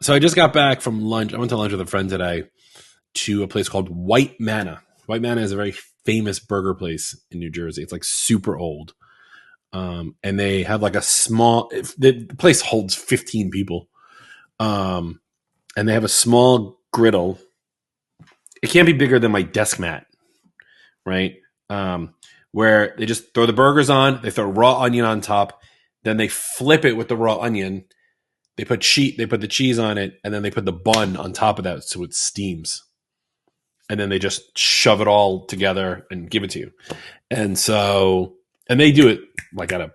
So I just got back from lunch. I went to lunch with a friend today to a place called White Manna. White Manna is a very famous burger place in New Jersey. It's like super old. And they have like a small, the place holds 15 people. And they have a small griddle. It can't be bigger than my desk mat, right? Where they just throw the burgers on, they throw raw onion on top, then they flip it with the raw onion. They put the cheese on it, and then they put the bun on top of that so it steams. And then they just shove it all together and give it to you. And they do it like at a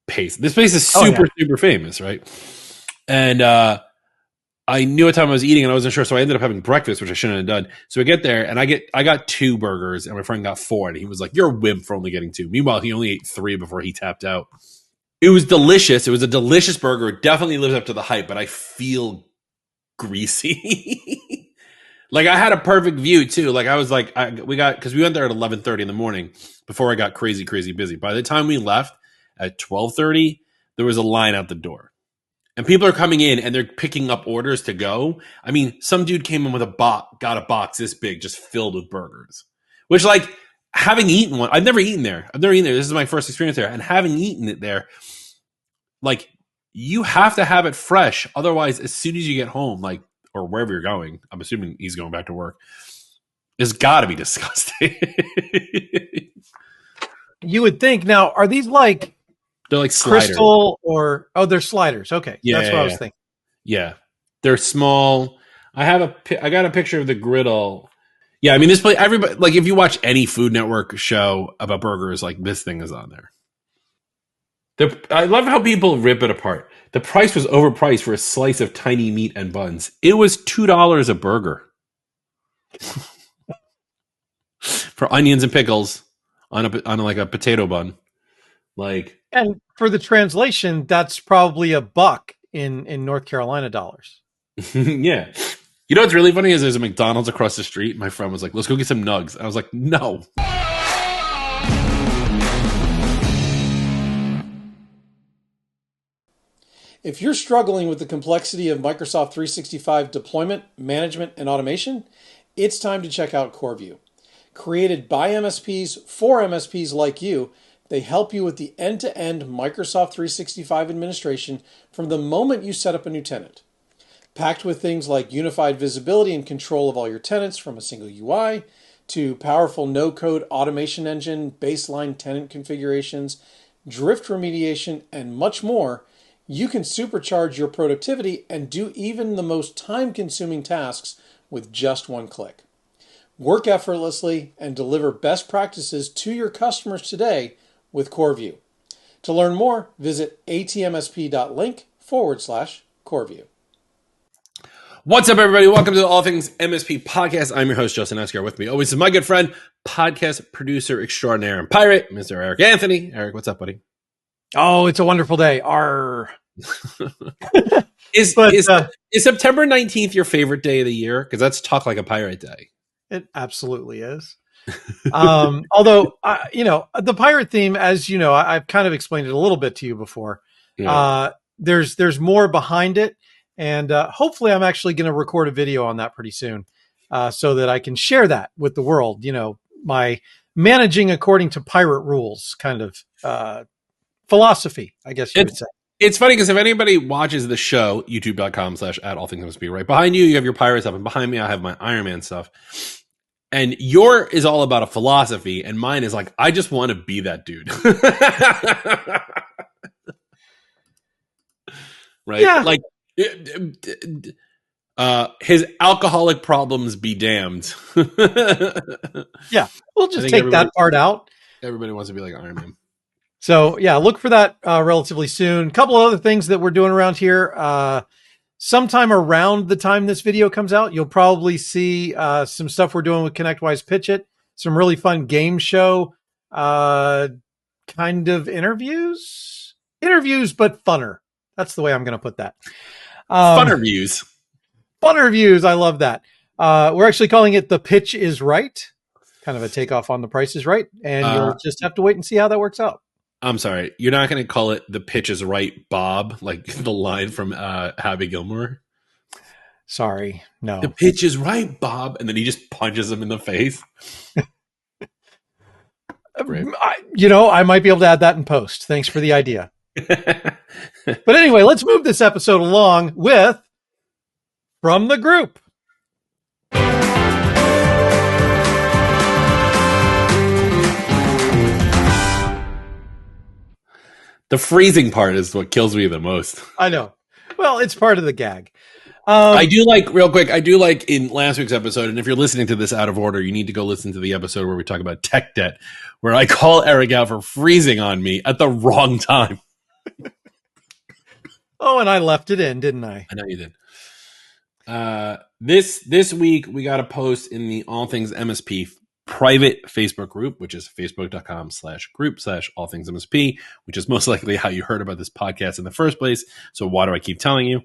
pace. This place is super famous, right? And I knew what time I was eating, and I wasn't sure, so I ended up having breakfast, which I shouldn't have done. So I get there, and I got 2 burgers, and my friend got 4, and he was like, "You're a wimp for only getting 2." Meanwhile, he only ate 3 before he tapped out. It was delicious. It was a delicious burger. It definitely lives up to the hype, but I feel greasy. Like, I had a perfect view too. Like, I was like, because we went there at 11:30 in the morning before I got crazy busy. By the time we left at 12:30, there was a line out the door, and people are coming in and they're picking up orders to go. I mean, some dude came in with got a box this big, just filled with burgers, which, like, having eaten one, I've never eaten there. This is my first experience there, and having eaten it there, like, you have to have it fresh. Otherwise, as soon as you get home, like, or wherever you're going, I'm assuming he's going back to work, it's got to be disgusting. You would think. Now, are these like they're like sliders. Crystal or they're sliders? Okay, yeah, that's what I was thinking. Yeah, they're small. I got a picture of the griddle. Yeah, I mean, this place, everybody, like, if you watch any Food Network show about burgers, like, this thing is on there. I love how people rip it apart. The price was overpriced for a slice of tiny meat and buns. It was $2 a burger for onions and pickles on like a potato bun. Like, and for the translation, that's probably $1 in North Carolina dollars. Yeah. You know what's really funny is there's a McDonald's across the street. My friend was like, "Let's go get some nugs." I was like, "No." If you're struggling with the complexity of Microsoft 365 deployment, management, and automation, it's time to check out CoreView. Created by MSPs for MSPs like you, they help you with the end-to-end Microsoft 365 administration from the moment you set up a new tenant. Packed with things like unified visibility and control of all your tenants from a single UI, to powerful no-code automation engine, baseline tenant configurations, drift remediation, and much more, you can supercharge your productivity and do even the most time-consuming tasks with just one click. Work effortlessly and deliver best practices to your customers today with CoreView. To learn more, visit atmsp.link/CoreView. What's up, everybody? Welcome to the All Things MSP podcast. I'm your host, Justin Esgar. With me always is my good friend, podcast producer extraordinaire and pirate, Mr. Eric Anthony. Eric, what's up, buddy? Oh, it's a wonderful day. Is September 19th your favorite day of the year? Because that's Talk Like a Pirate Day. It absolutely is. Although, the pirate theme, as you know, I've kind of explained it a little bit to you before. Yeah. There's more behind it. And hopefully I'm actually going to record a video on that pretty soon so that I can share that with the world. You know, my managing according to pirate rules kind of philosophy, I guess you would say. It's funny because if anybody watches the show, youtube.com/@allthingsmsp, right behind you have your pirate stuff, and behind me I have my Iron Man stuff. And your is all about a philosophy, and mine is like, I just want to be that dude. Right? Yeah. Like, his alcoholic problems be damned. Yeah, we'll just take that part out. Everybody wants to be like Iron Man. So yeah, look for that relatively soon. A couple of other things that we're doing around here. Sometime around the time this video comes out, you'll probably see some stuff we're doing with ConnectWise Pitch It. Some really fun game show kind of interviews, but funner. That's the way I'm going to put that. Funner views. I love that. We're actually calling it The Pitch is Right. Kind of a takeoff on The Price is Right. And you'll just have to wait and see how that works out. I'm sorry. You're not going to call it The Pitch is Right, Bob, like the line from Happy Gilmore? Sorry, no. The pitch is right, Bob. And then he just punches him in the face. I might be able to add that in post. Thanks for the idea. But anyway, let's move this episode along with From the Group. The freezing part is what kills me the most. I know. Well, it's part of the gag. I do like, real quick, in last week's episode, and if you're listening to this out of order, you need to go listen to the episode where we talk about tech debt, where I call Eric out for freezing on me at the wrong time. Oh, and I left it in, didn't I? I know you did. This week, we got a post in the All Things MSP private Facebook group, which is facebook.com/group/allthingsmsp, which is most likely how you heard about this podcast in the first place. So why do I keep telling you?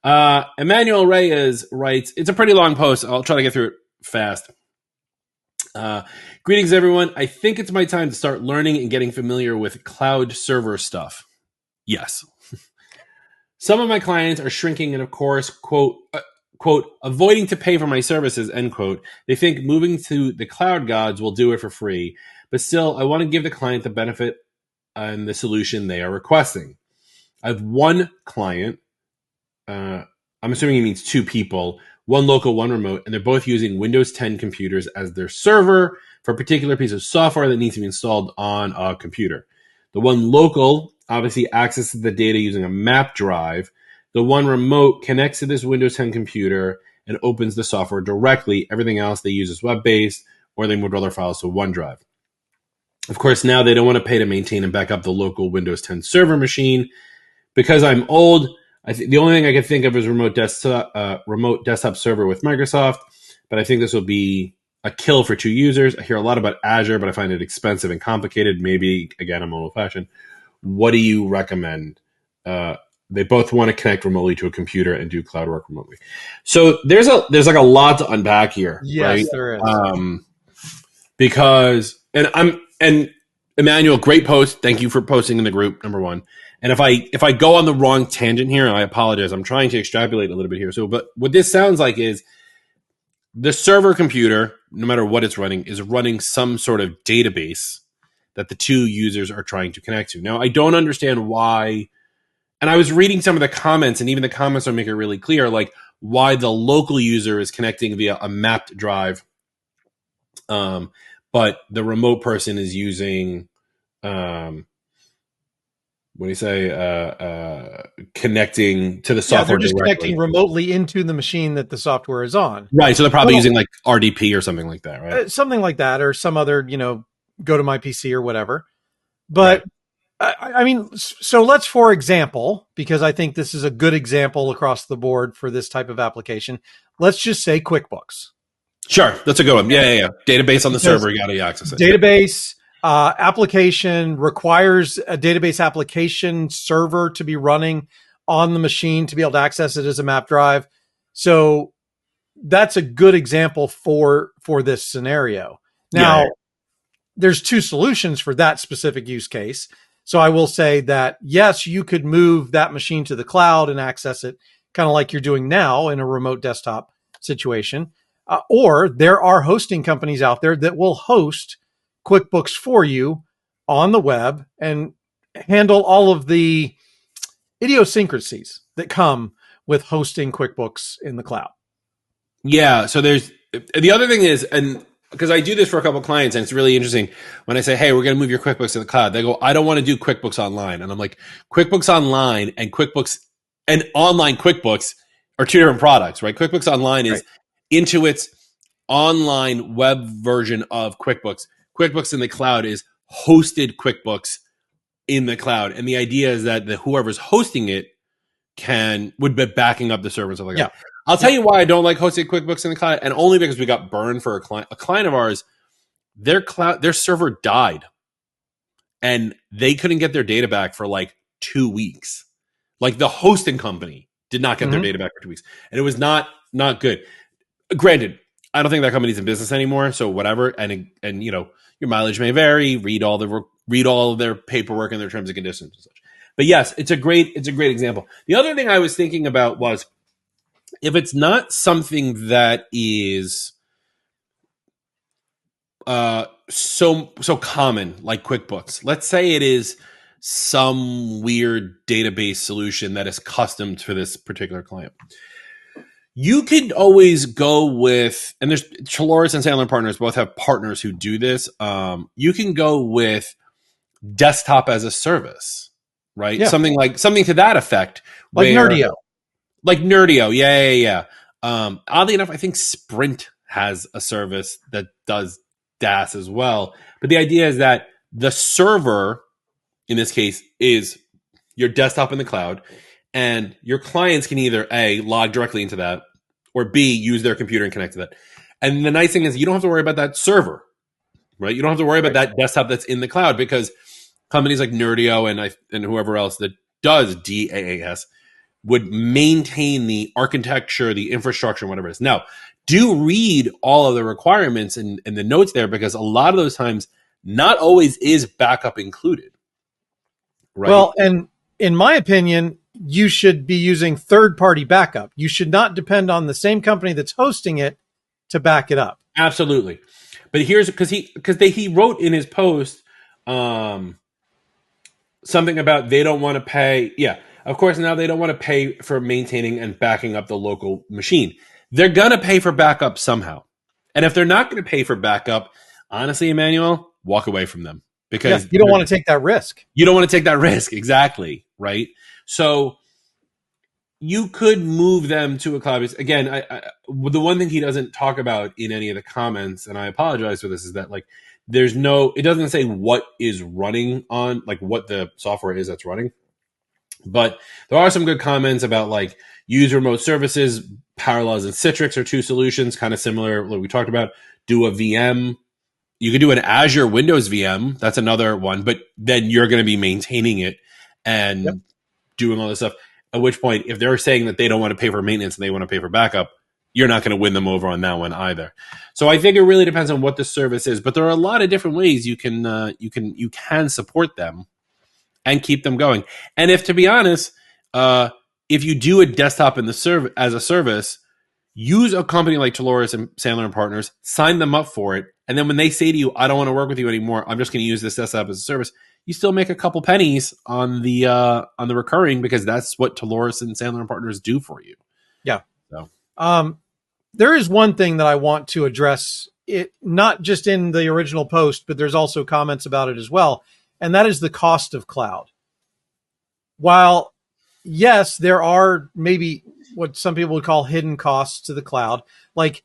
Emmanuel Reyes writes, it's a pretty long post. I'll try to get through it fast. Greetings, everyone. I think it's my time to start learning and getting familiar with cloud server stuff. Yes. Some of my clients are shrinking and, of course, quote, avoiding to pay for my services, end quote. They think moving to the cloud gods will do it for free. But still, I want to give the client the benefit and the solution they are requesting. I have one client. I'm assuming he means two people, one local, one remote, and they're both using Windows 10 computers as their server for a particular piece of software that needs to be installed on a computer. The one local obviously accesses the data using a map drive. The one remote connects to this Windows 10 computer and opens the software directly. Everything else they use is web-based, or they move other files to OneDrive. Of course, now they don't want to pay to maintain and back up the local Windows 10 server machine. Because I'm old, the only thing I can think of is remote desktop server with Microsoft, but I think this will be a kill for two users. I hear a lot about Azure, but I find it expensive and complicated. Maybe, again, I'm old-fashioned. What do you recommend? They both want to connect remotely to a computer and do cloud work remotely. So there's like a lot to unpack here. Yes, right? there is. Because and Emmanuel, great post. Thank you for posting in the group, number one. And if I go on the wrong tangent here, I apologize. I'm trying to extrapolate a little bit here. So, but what this sounds like is the server computer, no matter what it's running, is running some sort of database that the two users are trying to connect to. Now, I don't understand why. And I was reading some of the comments, and even the comments don't make it really clear, like why the local user is connecting via a mapped drive, but the remote person is using, what do you say, connecting to the software. They're just directly. connecting remotely into the machine that the software is on. Right, so they're probably using like RDP or something like that, right? Something like that, or some other, go to my PC or whatever. But right. I mean, so let's, for example, because I think this is a good example across the board for this type of application, let's just say QuickBooks. Sure, that's a good one. Yeah. Database on the server, you got to access it. Database application requires a database application server to be running on the machine to be able to access it as a map drive. So that's a good example for this scenario. Now, there's two solutions for that specific use case. So I will say that, yes, you could move that machine to the cloud and access it kind of like you're doing now in a remote desktop situation. Or there are hosting companies out there that will host QuickBooks for you on the web and handle all of the idiosyncrasies that come with hosting QuickBooks in the cloud. Yeah. So there's the other thing is, and because I do this for a couple of clients, and it's really interesting when I say, hey, we're going to move your QuickBooks to the cloud. They go, I don't want to do QuickBooks Online. And I'm like, QuickBooks Online and QuickBooks and online QuickBooks are two different products, right? QuickBooks Online is Intuit's online web version of QuickBooks. QuickBooks in the cloud is hosted QuickBooks in the cloud. And the idea is that whoever's hosting it would be backing up the server and stuff like that. I'll tell you why I don't like hosted QuickBooks in the cloud, and only because we got burned for a client of ours. Their server died, and they couldn't get their data back for like 2 weeks. Like the hosting company did not get their data back for 2 weeks, and it was not good. Granted, I don't think that company's in business anymore, so whatever. And your mileage may vary. Read all of their paperwork and their terms and conditions and such. But yes, it's a great example. The other thing I was thinking about was, if it's not something that is so common like QuickBooks, let's say it is some weird database solution that is custom for this particular client, you could always go with, and there's Chaloris and Sandler Partners both have partners who do this. You can go with desktop as a service, right? Yeah. Something to that effect, like Nerdio. Like Nerdio, yeah. Oddly enough, I think Sprint has a service that does DaaS as well. But the idea is that the server, in this case, is your desktop in the cloud, and your clients can either A, log directly into that, or B, use their computer and connect to that. And the nice thing is you don't have to worry about that server, right? You don't have to worry about that desktop that's in the cloud, because companies like Nerdio and whoever else that does DaaS would maintain the architecture, the infrastructure, whatever it is. Now, do read all of the requirements and the notes there, because a lot of those times, not always is backup included. Right? Well, and in my opinion, you should be using third-party backup. You should not depend on the same company that's hosting it to back it up. Absolutely. But here's because he wrote in his post something about they don't want to pay. Yeah, of course, now they don't want to pay for maintaining and backing up the local machine. They're going to pay for backup somehow. And if they're not going to pay for backup, honestly, Emmanuel, walk away from them. Because you don't want to take that risk. You don't want to take that risk. Exactly. Right. So you could move them to a cloud base. Again, the one thing he doesn't talk about in any of the comments, and I apologize for this, is that it doesn't say what is running on, what the software is that's running. But there are some good comments about use remote services. Parallels and Citrix are two solutions, kind of similar. Like we talked about, do a VM. You could do an Azure Windows VM. That's another one, but then you're going to be maintaining it and doing all this stuff. At which point, if they're saying that they don't want to pay for maintenance and they want to pay for backup, you're not going to win them over on that one either. So I think it really depends on what the service is, but there are a lot of different ways you can support them and keep them going. And if, to be honest, if you do a desktop in the as a service, use a company like Chaloris and Sandler and Partners, sign them up for it, and then when they say to you, "I don't want to work with you anymore. I'm just going to use this desktop as a service," you still make a couple pennies on the recurring, because that's what Chaloris and Sandler and Partners do for you. Yeah. So, there is one thing that I want to address, it not just in the original post, but there's also comments about it as well, and that is the cost of cloud. While yes, there are maybe what some people would call hidden costs to the cloud, like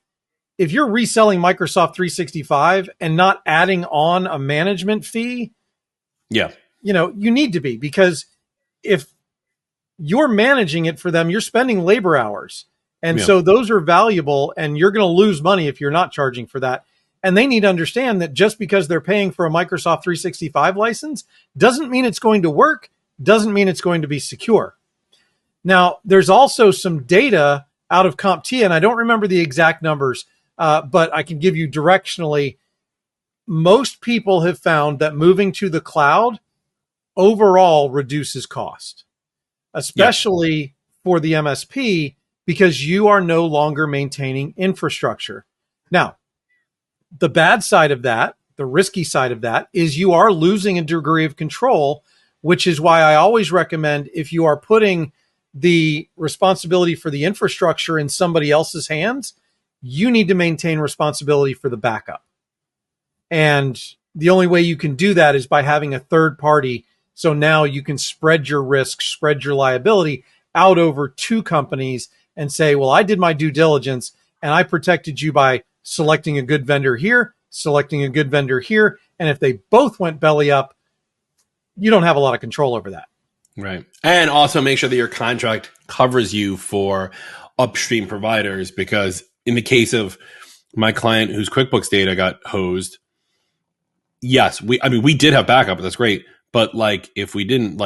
if you're reselling Microsoft 365 and not adding on a management fee, you need to be, because if you're managing it for them, you're spending labor hours. And so those are valuable, and you're going to lose money if you're not charging for that. And they need to understand that just because they're paying for a Microsoft 365 license doesn't mean it's going to work, doesn't mean it's going to be secure. Now, there's also some data out of CompTIA, and I don't remember the exact numbers, but I can give you directionally. Most people have found that moving to the cloud overall reduces cost, especially for the MSP, because you are no longer maintaining infrastructure. Now, the bad side of that, the risky side of that, is you are losing a degree of control, which is why I always recommend, if you are putting the responsibility for the infrastructure in somebody else's hands, you need to maintain responsibility for the backup. And the only way you can do that is by having a third party. So now you can spread your risk, spread your liability out over two companies and say, well, I did my due diligence and I protected you by selecting a good vendor here, selecting a good vendor here. And if they both went belly up, you don't have a lot of control over that. Right. And also make sure that your contract covers you for upstream providers, because in the case of my client whose QuickBooks data got hosed, yes, we did have backup, that's great. But if we didn't,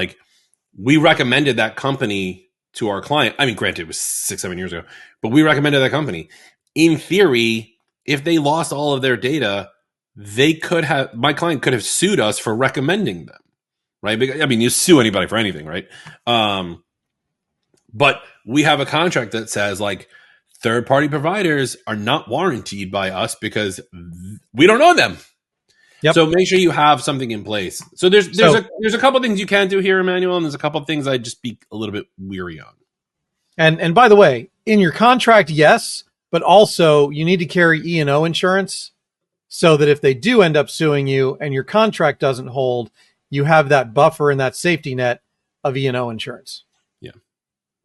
we recommended that company to our client. I mean, granted, it was 6-7 years ago, but we recommended that company. In theory, if they lost all of their data, my client could have sued us for recommending them. Right? I mean, you sue anybody for anything, right? But we have a contract that says third-party providers are not warranted by us because we don't own them. Yep. So make sure you have something in place. So there's a couple things you can do here, Emmanuel, and there's a couple of things I'd just be a little bit weary on. And by the way, in your contract, yes, but also you need to carry E&O insurance so that if they do end up suing you and your contract doesn't hold, you have that buffer and that safety net of E&O insurance. Yeah.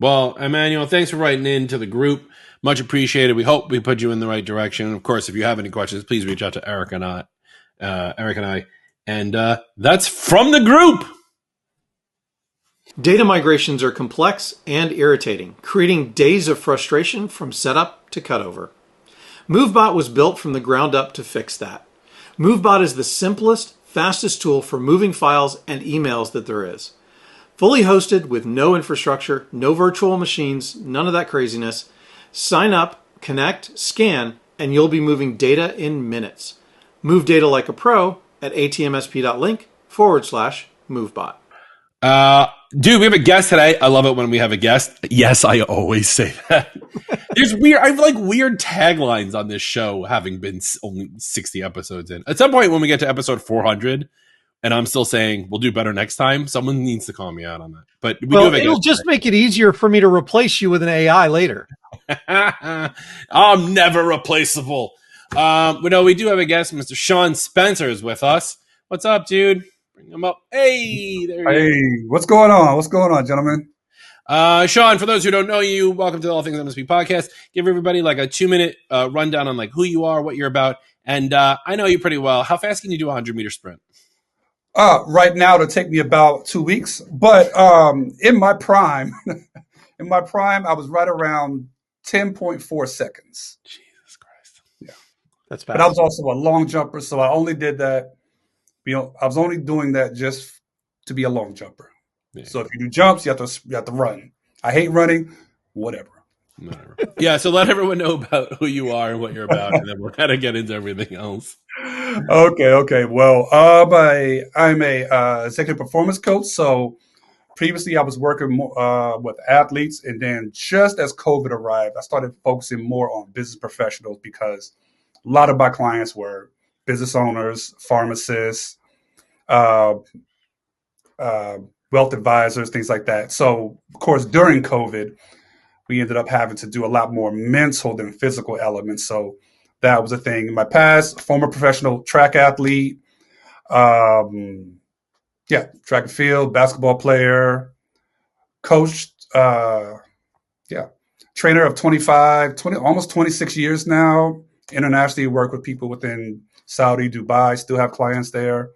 Well, Emmanuel, thanks for writing into the group. Much appreciated. We hope we put you in the right direction. Of course, if you have any questions, please reach out to Eric and I. And that's from the group. Data migrations are complex and irritating, creating days of frustration from setup to cutover. MoveBot was built from the ground up to fix that. MoveBot is the simplest, fastest tool for moving files and emails that there is. Fully hosted with no infrastructure, no virtual machines, none of that craziness. Sign up, connect, scan, and you'll be moving data in minutes. Move data like a pro at atmsp.link/MoveBot. Dude, we have a guest today. I love it when we have a guest. Yes, I always say that. I have like weird taglines on this show, having been only 60 episodes in. At some point when we get to episode 400, and I'm still saying we'll do better next time, someone needs to call me out on that. But it'll just make it easier for me to replace you with an AI later. I'm never replaceable. We do have a guest. Mr. Shaun Spencer is with us. What's up, dude? Bring him up. Hey, there you go. What's going on? What's going on, gentlemen? Shaun, for those who don't know you, welcome to the All Things MSP podcast. Give everybody like a 2-minute rundown on like who you are, what you're about. And I know you pretty well. How fast can you do a 100-meter sprint? Right now, it'll take me about 2 weeks. But in my prime, I was right around 10.4 seconds. Jesus Christ. Yeah. That's fast. But I was also a long jumper, so I only did that. I was only doing that just to be a long jumper. Yeah. So if you do jumps, you have to run. I hate running, whatever. Yeah, so let everyone know about who you are and what you're about, and then we'll kind of get into everything else. Okay. Well, I'm a executive performance coach. So previously I was working with athletes, and then just as COVID arrived, I started focusing more on business professionals because a lot of my clients were business owners, pharmacists, wealth advisors, things like that. So, of course, during COVID, we ended up having to do a lot more mental than physical elements. So that was a thing. In my past, former professional track athlete, track and field, basketball player, coached, trainer of 20, almost 26 years now. Internationally work with people within Saudi, Dubai, still have clients there.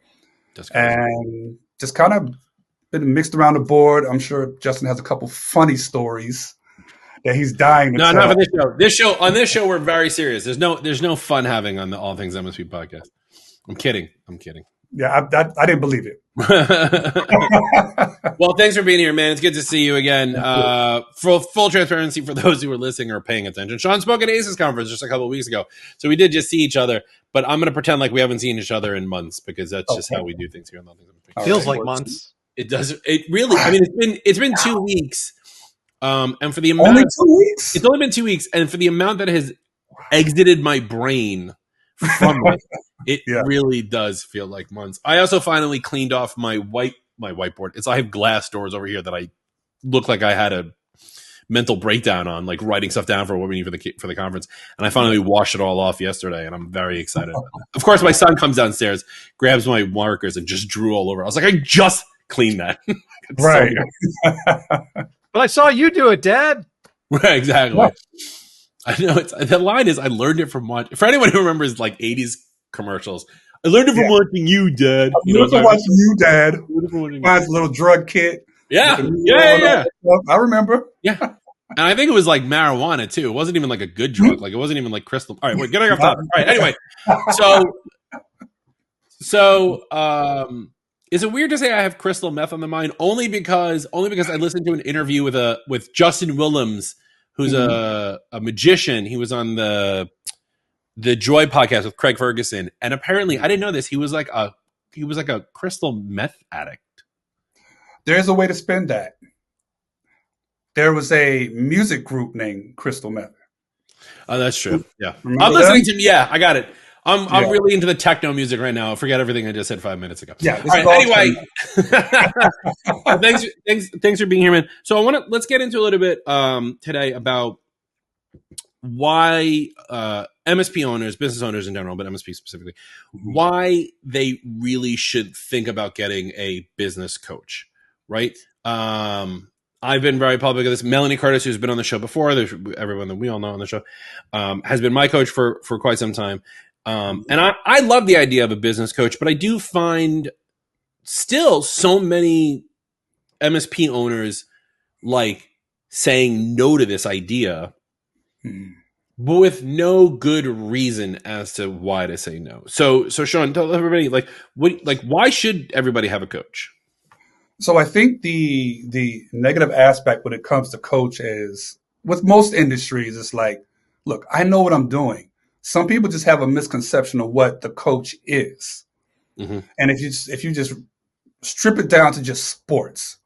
And just kind of been mixed around the board. I'm sure Justin has a couple funny stories that he's dying to tell. No, not for this show. On this show, we're very serious. There's no fun having on the All Things MSP podcast. I'm kidding. Yeah, I didn't believe it. Well, thanks for being here, man. It's good to see you again. For full transparency, for those who are listening or paying attention, Shaun spoke at ACES conference just a couple of weeks ago, so we did just see each other. But I'm going to pretend like we haven't seen each other in months because that's just how we do things here on the All Things MSP. Feels like months. It does. It really. I mean, it's been 2 weeks. And for the amount, only 2 weeks. It's only been 2 weeks, and for the amount that has exited my brain from it, really does feel like months. I also finally cleaned off my whiteboard. I have glass doors over here that I look like I had a mental breakdown on, like writing stuff down for what we need for the conference. And I finally washed it all off yesterday, and I'm very excited about it. Of course, my son comes downstairs, grabs my markers, and just drew all over. I was like, I just cleaned that. Right. But I saw you do it, Dad. Right, exactly. What? I know the line is I learned it from watching. For anyone who remembers like 80s commercials, I learned it from watching you, Dad. Watching you, Dad. Mine's a little drug kit. Yeah. I remember. Yeah. And I think it was like marijuana too. It wasn't even like a good drug. Like it wasn't even like crystal. All right, we're getting off topic. All right. Anyway, so is it weird to say I have crystal meth on the mind? Only because I listened to an interview with Justin Willems, who's a magician. He was on the Joy podcast with Craig Ferguson, and apparently I didn't know this. He was like a crystal meth addict. There's a way to spin that. There was a music group named Crystal Meth. Oh, that's true. Yeah. I'm Remember listening them? to, yeah, I got it. I'm Yeah. really into the techno music right now. I forget everything I just said 5 minutes ago. Yeah, All this is right. all Anyway, techno. well, thanks for being here, man. So let's get into a little bit today about why MSP owners, business owners in general, but MSP specifically, why they really should think about getting a business coach, right? I've been very public with this. Melanie Curtis, who's been on the show before, there's everyone that we all know on the show, has been my coach for quite some time. And I love the idea of a business coach, but I do find still so many MSP owners like saying no to this idea, but with no good reason as to why to say no. So Shaun, tell everybody why should everybody have a coach? So I think the negative aspect when it comes to coach is with most industries, it's like, look, I know what I'm doing. Some people just have a misconception of what the coach is. Mm-hmm. And if you just strip it down to just sports,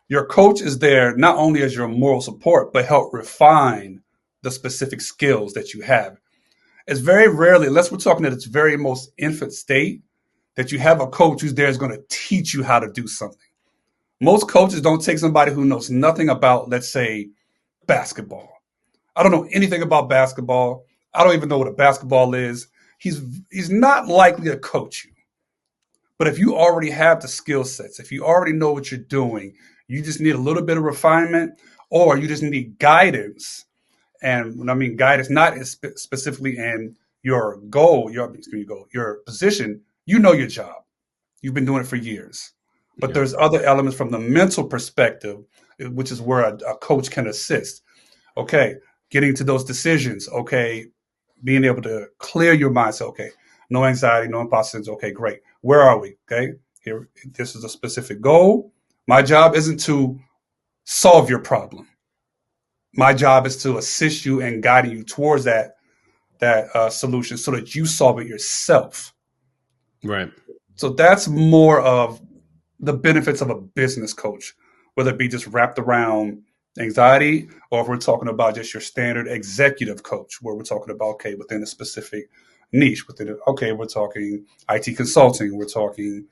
your coach is there not only as your moral support, but help refine the specific skills that you have. It's very rarely, unless we're talking at its very most infant state, that you have a coach who's there is going to teach you how to do something. Most coaches don't take somebody who knows nothing about, let's say, basketball. I don't know anything about basketball. I don't even know what a basketball is. He's not likely to coach you. But if you already have the skill sets, if you already know what you're doing, you just need a little bit of refinement, or you just need guidance. And when I mean guidance, not specifically in your goal, your position. You know your job. You've been doing it for years. But there's other elements from the mental perspective, which is where a coach can assist. Okay, getting to those decisions. Okay, being able to clear your mindset. Okay, no anxiety, no imposter syndrome. Okay, great. Where are we? Okay, here, this is a specific goal. My job isn't to solve your problem. My job is to assist you and guiding you towards that solution so that you solve it yourself. Right. So that's more of the benefits of a business coach, whether it be just wrapped around anxiety, or if we're talking about just your standard executive coach, where we're talking about, okay, within a specific niche, we're talking IT consulting, we're talking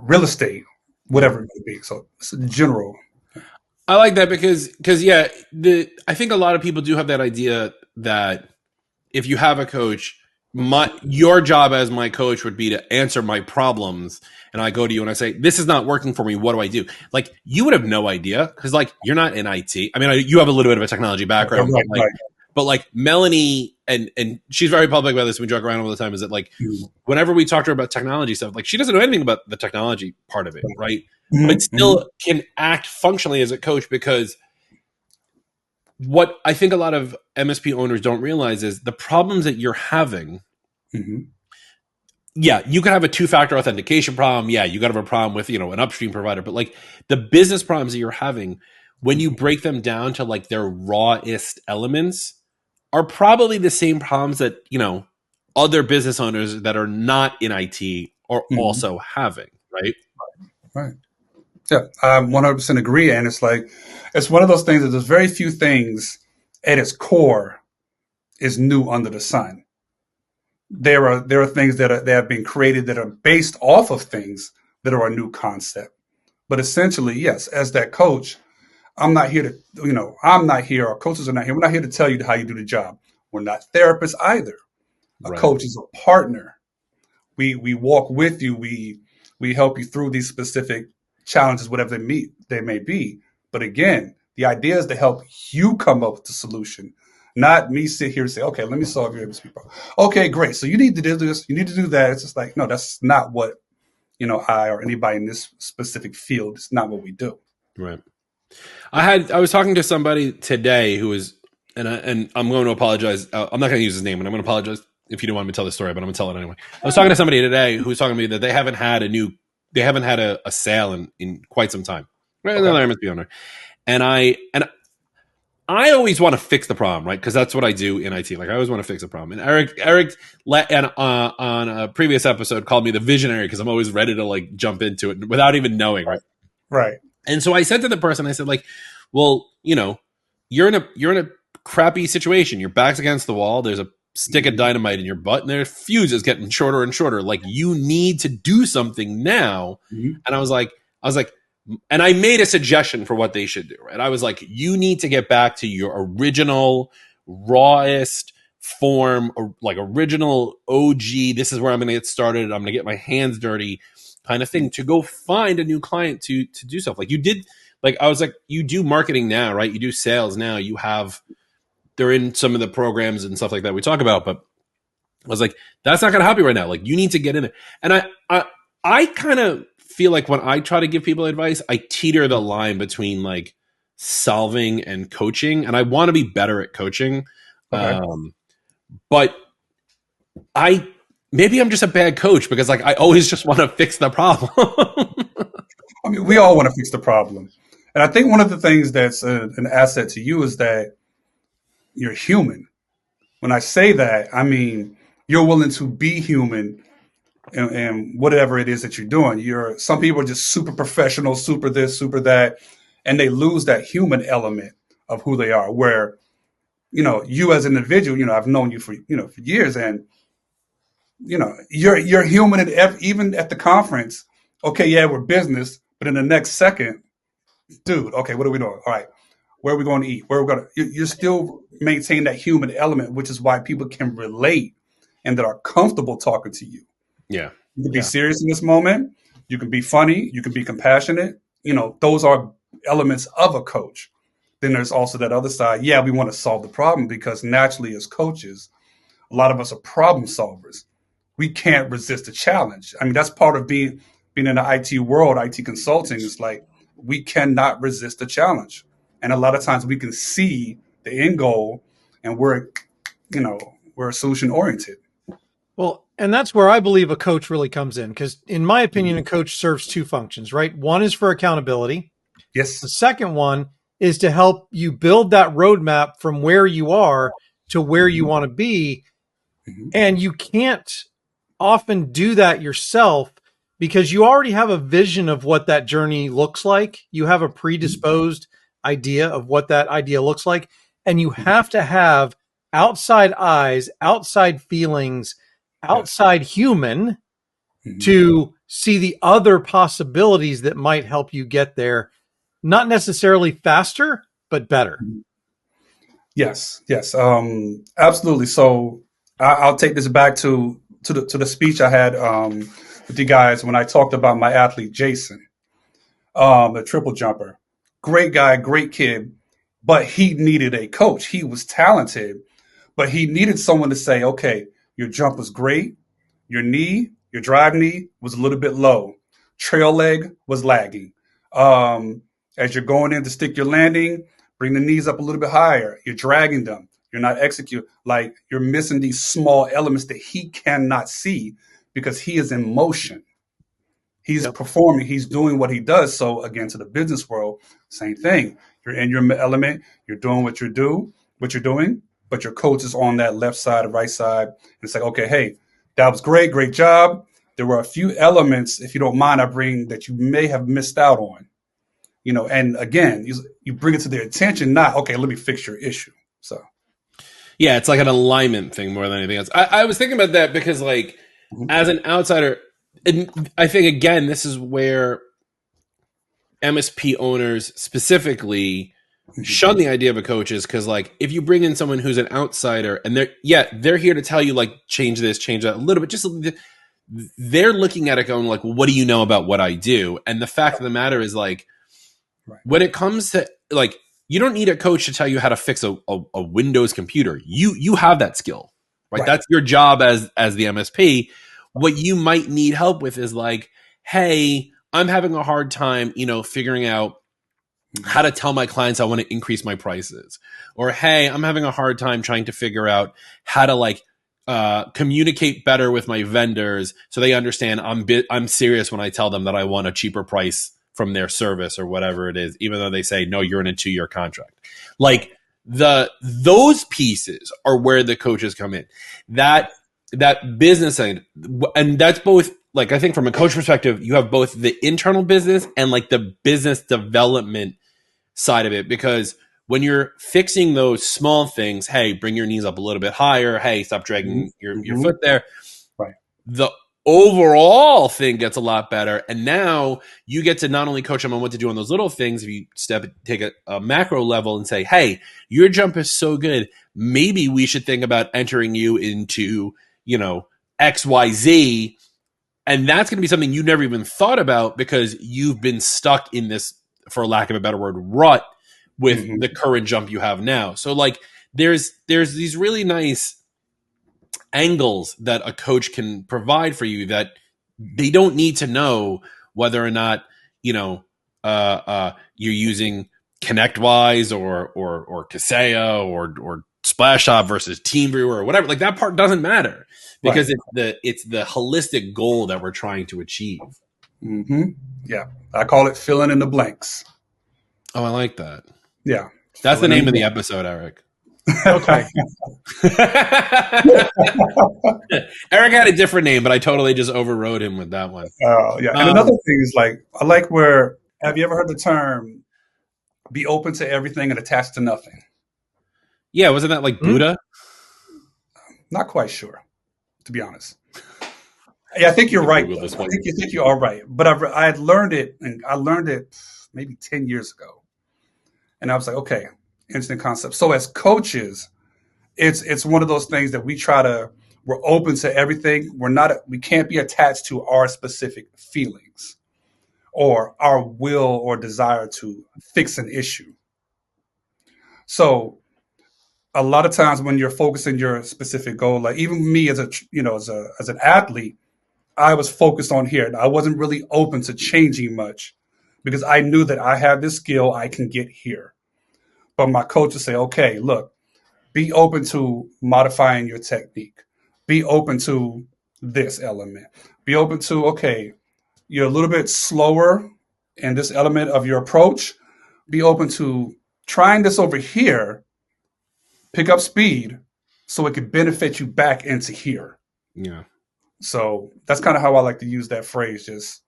real estate, whatever it may be. So it's general. I like that because yeah, I think a lot of people do have that idea that if you have a coach, your job as my coach would be to answer my problems, and I go to you and I say, this is not working for me, what do I do? Like, you would have no idea because you're not in IT. I mean, you have a little bit of a technology background, but Melanie, and she's very public about this, we joke around all the time, is that whenever we talk to her about technology stuff, she doesn't know anything about the technology part of it, right? Mm-hmm. But still can act functionally as a coach, because what I think a lot of MSP owners don't realize is the problems that you're having. Mm-hmm. Yeah, you could have a two-factor authentication problem. Yeah, you could have a problem with, an upstream provider. But the business problems that you're having, when you break them down to their rawest elements, are probably the same problems that, other business owners that are not in IT are also having, right? Right. Yeah, I 100% agree. And it's it's one of those things that there's very few things at its core is new under the sun. There are things that have been created that are based off of things that are a new concept. But essentially, yes, as that coach, I'm not here to, I'm not here, our coaches are not here. We're not here to tell you how you do the job. We're not therapists either. A coach is a partner. We walk with you. We help you through these specific challenges, whatever they may be. But again, the idea is to help you come up with the solution, not me sit here and say, okay, let me solve your MSP problem. Okay, great. So you need to do this, you need to do that. It's just no, that's not what, I or anybody in this specific field, it's not what we do. Right. I was talking to somebody today who was, and I'm going to apologize. I'm not going to use his name, and I'm going to apologize if you don't want me to tell the story, but I'm going to tell it anyway. I was talking to somebody today who was talking to me that they haven't had a sale in quite some time. Right, okay. Another MSP owner, and I always want to fix the problem, right? Because that's what I do in IT. I always want to fix a problem. And Eric, on a previous episode, called me the visionary because I'm always ready to jump into it without even knowing, right? Right. And so I said to the person, I said, well, you're in a crappy situation. Your back's against the wall. There's a stick of dynamite in your butt, and their fuse is getting shorter and shorter. Like, you need to do something now. Mhm. And I was like, and I made a suggestion for what they should do. Right? I was like, you need to get back to your original, rawest form, or like original OG. This is where I'm going to get started. I'm going to get my hands dirty, kind of thing. To go find a new client to do stuff like you did. Like, I was like, you do marketing now, right? You do sales now. They're in some of the programs and stuff like that we talk about, but I was like, that's not going to help you right now. Like, you need to get in it. And I kind of feel like when I try to give people advice, I teeter the line between like solving and coaching, and I want to be better at coaching. Okay. But maybe I'm just a bad coach because like I always just want to fix the problem. I mean, we all want to fix the problem. And I think one of the things that's an asset to you is that you're human. When I say that, I mean, you're willing to be human and whatever it is that you're doing. Some people are just super professional, super this, super that, and they lose that human element of who they are. Where, you as an individual, I've known you for years, and you're human, and even at the conference. Okay, yeah, we're business, but in the next second, dude, okay, what are we doing? All right, where are we going to eat? Where are we going to? You still maintain that human element, which is why people can relate and that are comfortable talking to you. Yeah. You can be serious in this moment. You can be funny. You can be compassionate. Those are elements of a coach. Then there's also that other side. Yeah, we want to solve the problem because naturally as coaches, a lot of us are problem solvers. We can't resist a challenge. I mean, that's part of being in the IT world, IT consulting. Is like, we cannot resist a challenge. And a lot of times we can see the end goal, and we're solution oriented. Well, and that's where I believe a coach really comes in, because in my opinion, a coach serves two functions, right? One is for accountability. Yes. The second one is to help you build that roadmap from where you are to where you want to be. Mm-hmm. And you can't often do that yourself because you already have a vision of what that journey looks like. You have a predisposed idea of what that idea looks like. And you have to have outside eyes, outside feelings, outside human to see the other possibilities that might help you get there. Not necessarily faster, but better. Yes. Absolutely. So I'll take this back to the speech I had with you guys when I talked about my athlete, Jason, the triple jumper. Great guy, great kid, but he needed a coach. He was talented, but he needed someone to say, okay, your jump was great. Your knee, your drive knee was a little bit low. Trail leg was lagging. As you're going in to stick your landing, bring the knees up a little bit higher. You're dragging them. You're not executing. Like, you're missing these small elements that he cannot see because he is in motion. He's performing. He's doing what he does. So again, to the business world, same thing. You're in your element. You're doing what you're doing, but your coach is on that left side or right side. And it's like, okay, hey, that was great. Great job. There were a few elements, if you don't mind, I bring that you may have missed out on. And again, you bring it to their attention, not, okay, let me fix your issue. So, yeah, it's like an alignment thing more than anything else. I was thinking about that because, like, as an outsider, and I think, again, this is where MSP owners specifically shun the idea of a coach is because, like, if you bring in someone who's an outsider and they're here to tell you, like, change this, change that a little bit, just they're looking at it going, like, well, what do you know about what I do? And the fact of the matter is, like, when it comes to, like, you don't need a coach to tell you how to fix a Windows computer. You have that skill, right? That's your job as the MSP. What you might need help with is, like, hey, I'm having a hard time, figuring out how to tell my clients I want to increase my prices. Or, hey, I'm having a hard time trying to figure out how to, like, communicate better with my vendors so they understand I'm serious when I tell them that I want a cheaper price from their service or whatever it is, even though they say, no, you're in a 2-year contract. Like, those pieces are where the coaches come in. That business side, and that's both, like, I think from a coach perspective, you have both the internal business and, like, the business development side of it, because when you're fixing those small things, hey, bring your knees up a little bit higher. Hey, stop dragging your foot there. Right. The overall thing gets a lot better. And now you get to not only coach them on what to do on those little things, if you take a macro level and say, hey, your jump is so good, maybe we should think about entering you into, XYZ. And that's going to be something you never even thought about because you've been stuck in this, for lack of a better word, rut with the current jump you have now. So like there's these really nice angles that a coach can provide for you that they don't need to know whether or not, you're using ConnectWise or Kaseya or Splash Top versus TeamViewer or whatever. Like that part doesn't matter because it's the holistic goal that we're trying to achieve. Yeah. I call it filling in the blanks. Oh, I like that. Yeah. That's the name of the episode, Eric. Okay. Eric had a different name, but I totally just overrode him with that one. Yeah. And another thing is I like where, have you ever heard the term be open to everything and attached to nothing? Yeah. Wasn't that like Buddha? Not quite sure, to be honest. Yeah, I think you're right. I think you are right. But I had learned it, and I learned it maybe 10 years ago. And I was like, okay, interesting concept. So as coaches, it's one of those things that we're open to everything. We can't be attached to our specific feelings or our will or desire to fix an issue. So a lot of times when you're focusing your specific goal, like even me as an athlete, I was focused on here. I wasn't really open to changing much because I knew that I have this skill, I can get here. But my coach would say, okay, look, be open to modifying your technique. Be open to this element. Be open to, okay, you're a little bit slower in this element of your approach. Be open to trying this over here, pick up speed so it could benefit you back into here. Yeah. So that's kind of how I like to use that phrase. Just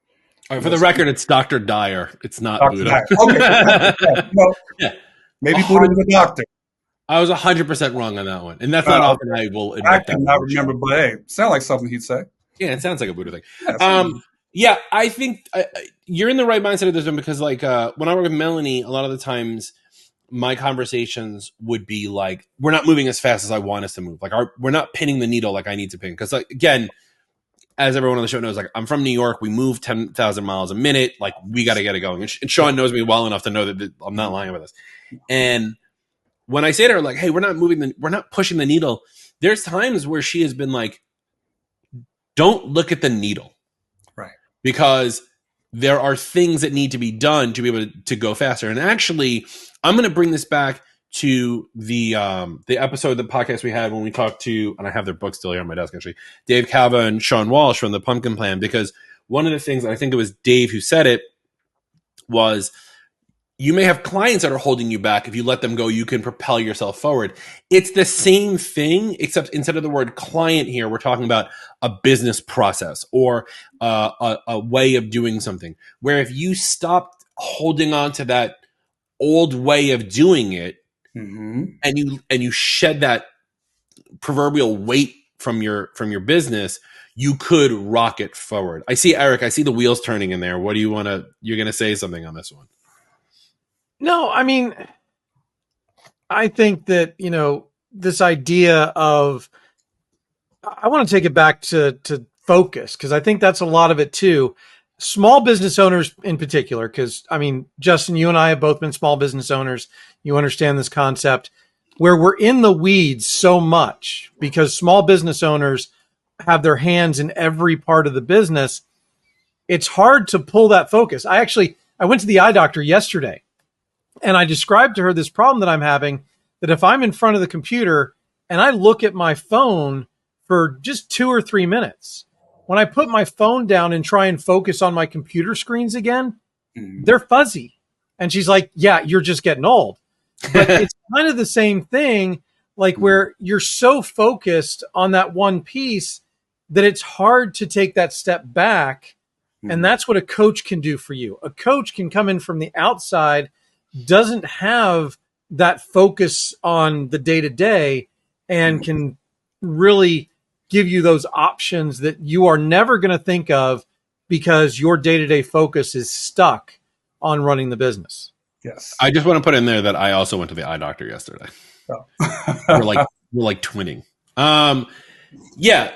all right, for the record, it's Dr. Dyer. It's not Dr. Buddha. Dyer. Okay. Maybe Buddha was a doctor. I was 100% wrong on that one. And that's not often I will admit I cannot remember, but hey, sound like something he'd say. Yeah, it sounds like a Buddha thing. Yeah, I think you're in the right mindset of this one because like when I work with Melanie, a lot of the times my conversations would be like, we're not moving as fast as I want us to move. Like we're not pinning the needle like I need to pin. Because like, again, as everyone on the show knows, like I'm from New York. We move 10,000 miles a minute. Like we got to get it going. And Shaun knows me well enough to know that I'm not lying about this. And when I say to her, like, hey, we're not pushing the needle. There's times where she has been like, don't look at the needle. Right. Because there are things that need to be done to be able to go faster. And actually, I'm going to bring this back to the episode, the podcast we had when we talked to, and I have their book still here on my desk, actually, Dave Calva and Sean Walsh from the Pumpkin Plan, because one of the things, and I think it was Dave who said it, was you may have clients that are holding you back. If you let them go, you can propel yourself forward. It's the same thing, except instead of the word client here, we're talking about a business process or a way of doing something, where if you stopped holding on to that old way of doing it, and you shed that proverbial weight from your business, you could rocket forward. I see Eric. I see the wheels turning in there. What do you want to? You're going to say something on this one? No, I mean, I think that this idea of I want to take it back to focus because I think that's a lot of it too. Small business owners in particular, because I mean, Justin, you and I have both been small business owners. You understand this concept where we're in the weeds so much because small business owners have their hands in every part of the business. It's hard to pull that focus. I went to the eye doctor yesterday and I described to her this problem that I'm having, that if I'm in front of the computer and I look at my phone for just 2 or 3 minutes, when I put my phone down and try and focus on my computer screens again, they're fuzzy. And she's like, yeah, you're just getting old. But it's kind of the same thing, like where you're so focused on that one piece that it's hard to take that step back. And that's what a coach can do for you. A coach can come in from the outside, doesn't have that focus on the day to day and can really give you those options that you are never going to think of because your day to day focus is stuck on running the business. Yes. I just want to put in there that I also went to the eye doctor yesterday. Oh. we're like twinning. Yeah,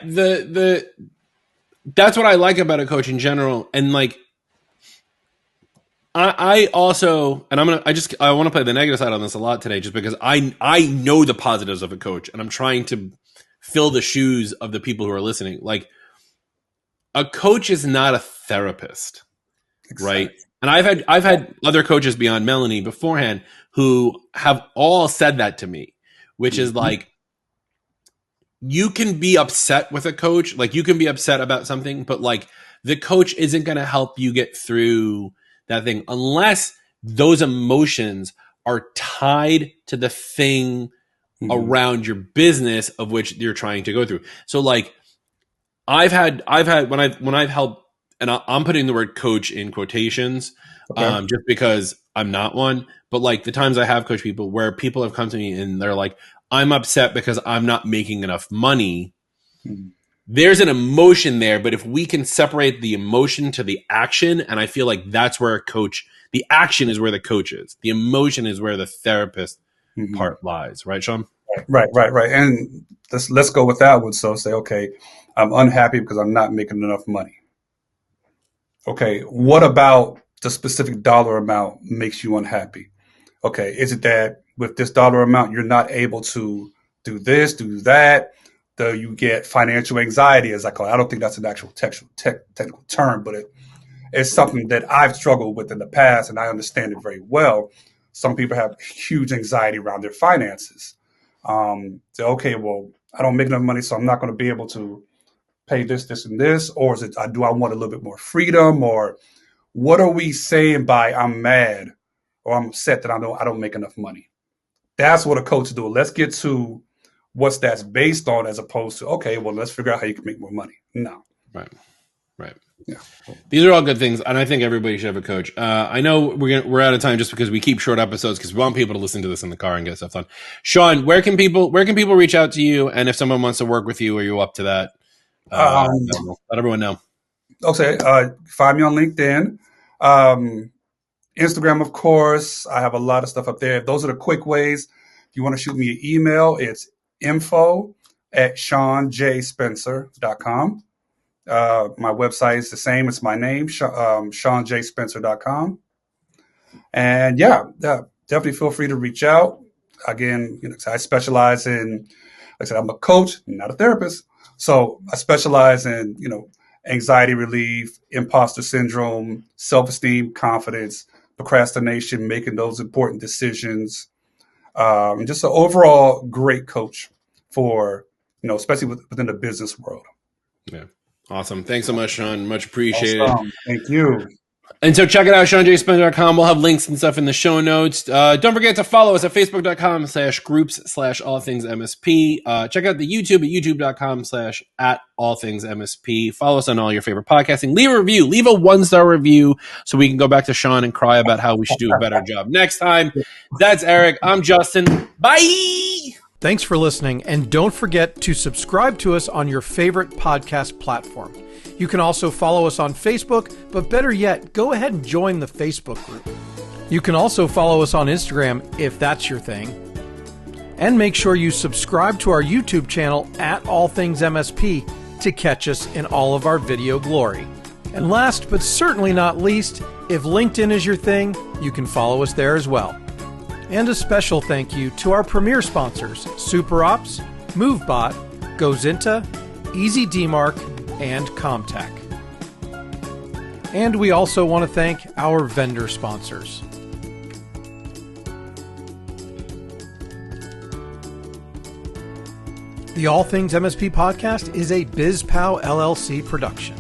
that's what I like about a coach in general. And like, I also, and I want to play the negative side on this a lot today, just because I know the positives of a coach, and I'm trying to fill the shoes of the people who are listening. Like, a coach is not a therapist, Exactly. right? And I've had other coaches beyond Melanie beforehand who have all said that to me, which is like, you can be upset with a coach, like you can be upset about something, but like the coach isn't going to help you get through that thing unless those emotions are tied to the thing around your business of which you're trying to go through. So like I've had when I've helped, and I'm putting the word coach in quotations, just because I'm not one, but like the times I have coached people where people have come to me and they're like, I'm upset because I'm not making enough money. There's an emotion there, but if we can separate the emotion to the action, and I feel like that's where a coach, the action is where the coach is. The emotion is where the therapist part lies. Right, Shaun? Right. And let's go with that one. So say, okay, I'm unhappy because I'm not making enough money. Okay, what about the specific dollar amount makes you unhappy? Okay, is it that with this dollar amount, you're not able to do this, do that? Do you get financial anxiety, as I call it? I don't think that's an actual technical term, but it's something that I've struggled with in the past, and I understand it very well. Some people have huge anxiety around their finances. Say, okay, well, I don't make enough money, so I'm not going to be able to pay this, and this. Or is it, do I want a little bit more freedom? Or what are we saying by I'm mad or I'm upset that I don't make enough money? That's what a coach do. Let's get to what's that's based on, as opposed to, okay, well, let's figure out how you can make more money. No. Right. Yeah. These are all good things, and I think everybody should have a coach. I know we're out of time just because we keep short episodes because we want people to listen to this in the car and get stuff done. Shaun, where can people reach out to you? And if someone wants to work with you, are you up to that? Let everyone know. Okay. Find me on LinkedIn. Instagram, of course. I have a lot of stuff up there. Those are the quick ways. If you want to shoot me an email, it's info@ShaunJSpencer.com. My website is the same. It's my name, ShaunJSpencer.com. And definitely feel free to reach out. Again, I specialize in, like I said, I'm a coach, not a therapist. So I specialize in, anxiety relief, imposter syndrome, self-esteem, confidence, procrastination, making those important decisions, and just an overall great coach for, especially within the business world. Yeah. Awesome. Thanks so much, Shaun. Much appreciated. Awesome. Thank you. And so check it out, ShaunJSpencer.com. We'll have links and stuff in the show notes. Don't forget to follow us at Facebook.com/groups/allthingsMSP. Check out the YouTube at YouTube.com/@allthingsMSP. Follow us on all your favorite podcasting. Leave a review. Leave a 1-star review so we can go back to Shaun and cry about how we should do a better job next time. That's Eric. I'm Justin. Bye! Thanks for listening, and don't forget to subscribe to us on your favorite podcast platform. You can also follow us on Facebook, but better yet, go ahead and join the Facebook group. You can also follow us on Instagram if that's your thing. And make sure you subscribe to our YouTube channel at All Things MSP to catch us in all of our video glory. And last but certainly not least, if LinkedIn is your thing, you can follow us there as well. And a special thank you to our premier sponsors, SuperOps, MoveBot, Gozinta, EasyDmark, and Comtech. And we also want to thank our vendor sponsors. The All Things MSP podcast is a BizPow LLC production.